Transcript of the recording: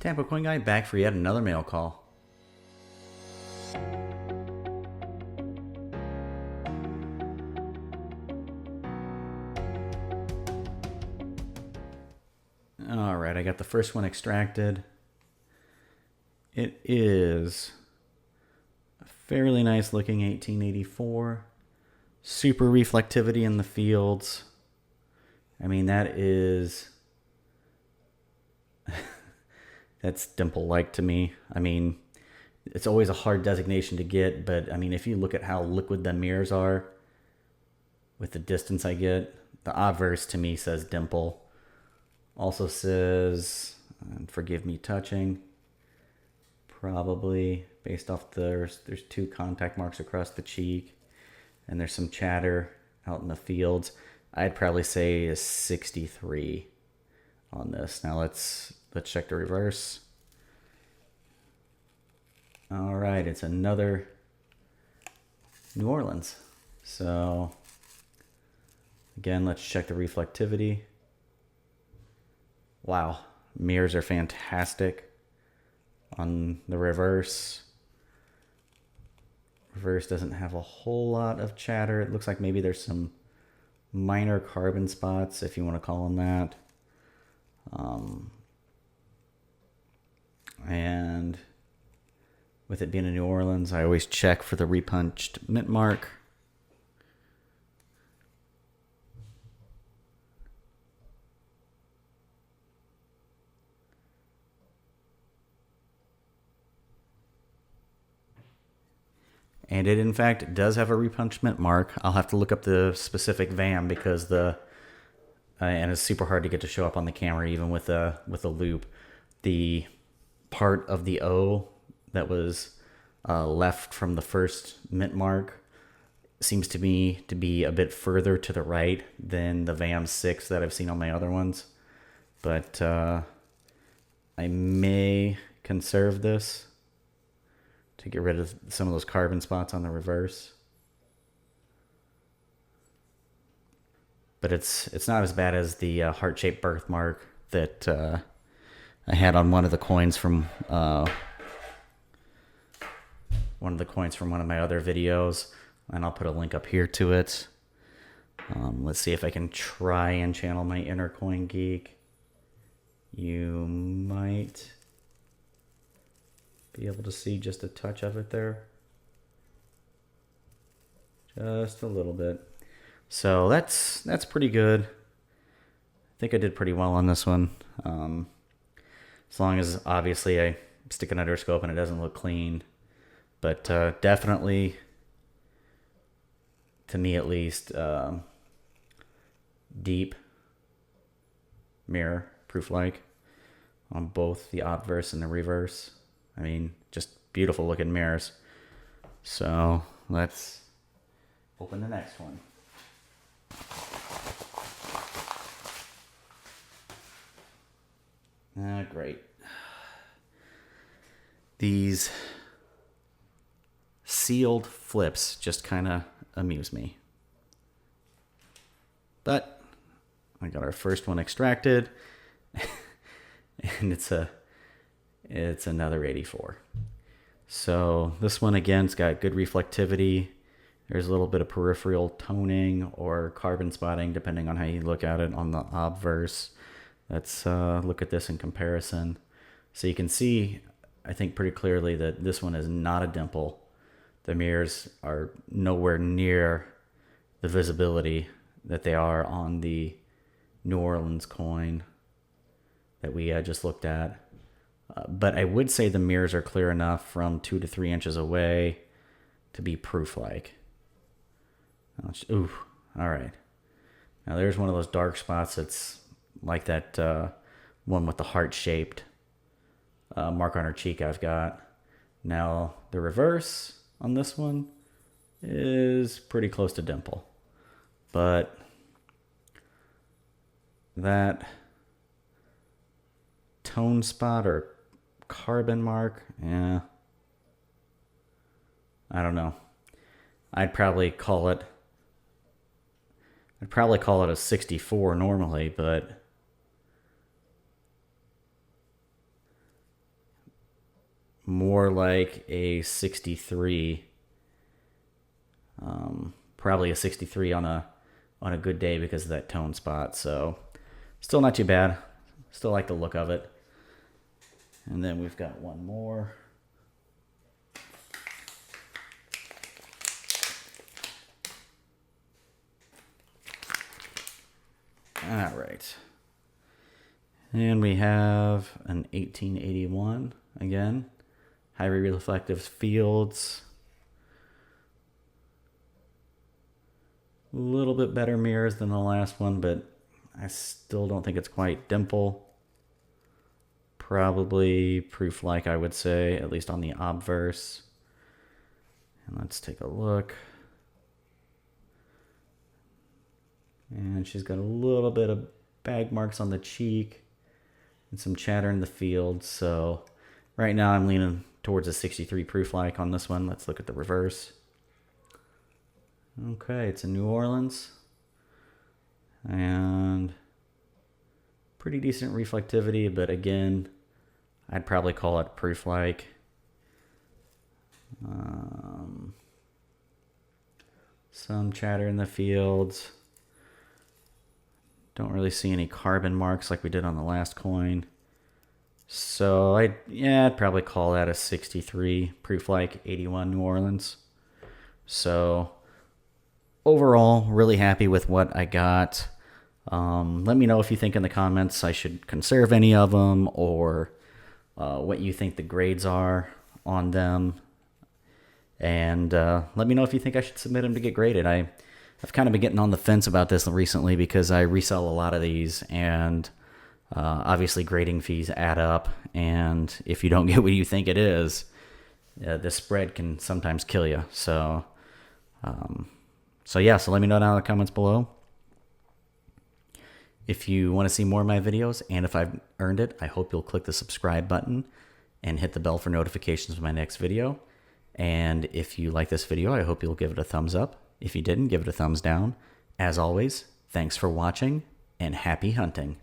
TampaCoinGuy back for yet another mail call. Alright, I got the first one extracted. It is a fairly nice looking 1884. Super reflectivity in the fields. I mean, that is... that's dimple-like to me. I mean, it's always a hard designation to get, but I mean, if you look at how liquid the mirrors are with the distance I get, the obverse to me says dimple. Also says, and forgive me touching, probably based off there's two contact marks across the cheek, and there's some chatter out in the fields. I'd probably say a 63 on this. Now let's check the reverse. All right, it's another New Orleans. So again, let's check the reflectivity. Wow, mirrors are fantastic on the reverse. Reverse doesn't have a whole lot of chatter. It looks like maybe there's some minor carbon spots, if you want to call them that. And with it being in New Orleans, I always check for the repunched mint mark. And it, in fact, does have a repunched mint mark. I'll have to look up the specific VAM because and it's super hard to get to show up on the camera even with a loop. The part of the O that was left from the first mint mark seems to me to be a bit further to the right than the VAM 6 that I've seen on my other ones. But I may conserve this to get rid of some of those carbon spots on the reverse. But it's not as bad as the heart-shaped birthmark that I had on one of the coins from one of my other videos, and I'll put a link up here to it. Let's see if I can try and channel my inner coin geek. You might be able to see just a touch of it there. Just a little bit. So that's pretty good. I think I did pretty well on this one. As long as obviously I stick an underscope and it doesn't look clean. But definitely, to me at least, deep mirror proof-like on both the obverse and the reverse. I mean, just beautiful looking mirrors. So let's open the next one. Great. These sealed flips just kind of amuse me. But I got our first one extracted, and it's another 84. So this one again's got good reflectivity. There's a little bit of peripheral toning or carbon spotting, depending on how you look at it on the obverse. Let's look at this in comparison. So you can see, I think pretty clearly that this one is not a dimple. The mirrors are nowhere near the visibility that they are on the New Orleans coin that we just looked at. But I would say the mirrors are clear enough from 2 to 3 inches away to be proof-like. Ooh, all right. Now there's one of those dark spots that's like that one with the heart-shaped mark on her cheek I've got. Now the reverse on this one is pretty close to dimple. But that tone spot or carbon mark, yeah, I don't know. I'd probably call it a 64 normally, but more like a 63. Probably a 63 on a good day because of that tone spot. So still not too bad. Still like the look of it. And then we've got one more. All right. And we have an 1881 again. Highly reflective fields. A little bit better mirrors than the last one, but I still don't think it's quite dimple. Probably proof-like, I would say, at least on the obverse. And let's take a look. And she's got a little bit of bag marks on the cheek and some chatter in the field. So right now I'm leaning towards a 63 proof-like on this one. Let's look at the reverse. Okay, it's in New Orleans. And pretty decent reflectivity, but again, I'd probably call it proof-like. Some chatter in the fields. Don't really see any carbon marks like we did on the last coin. So I'd probably call that a 63 proof-like 81 New Orleans. So overall, really happy with what I got. Let me know if you think in the comments I should conserve any of them, or what you think the grades are on them. And let me know if you think I should submit them to get graded. I've kind of been getting on the fence about this recently because I resell a lot of these, and obviously grading fees add up, and if you don't get what you think it is, the spread can sometimes kill you. So yeah, so let me know down in the comments below. If you want to see more of my videos, and if I've earned it, I hope you'll click the subscribe button and hit the bell for notifications of my next video. And if you like this video, I hope you'll give it a thumbs up. If you didn't, give it a thumbs down. As always, thanks for watching, and happy hunting.